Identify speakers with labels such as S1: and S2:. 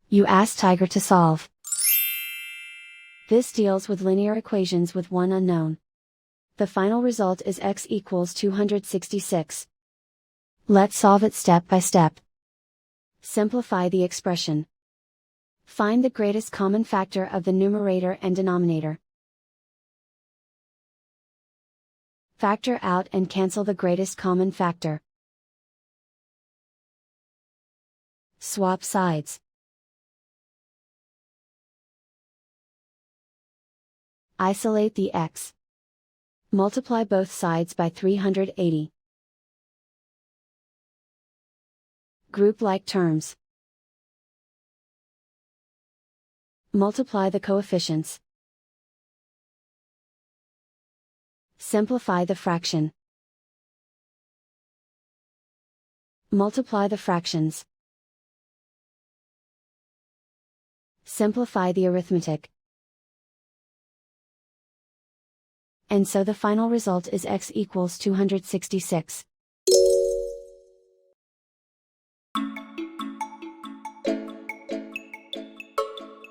S1: You ask Tiger to solve. This deals with linear equations with one unknown. The final result is x equals 266. Let's solve it step by step. Simplify the expression. Find the greatest common factor of the numerator and denominator. Factor out and cancel the greatest common factor. Swap sides. Isolate the x. Multiply both sides by 380. Group like terms. Multiply the coefficients. Simplify the fraction. Multiply the fractions. Simplify the arithmetic. And so the final result is x equals 266.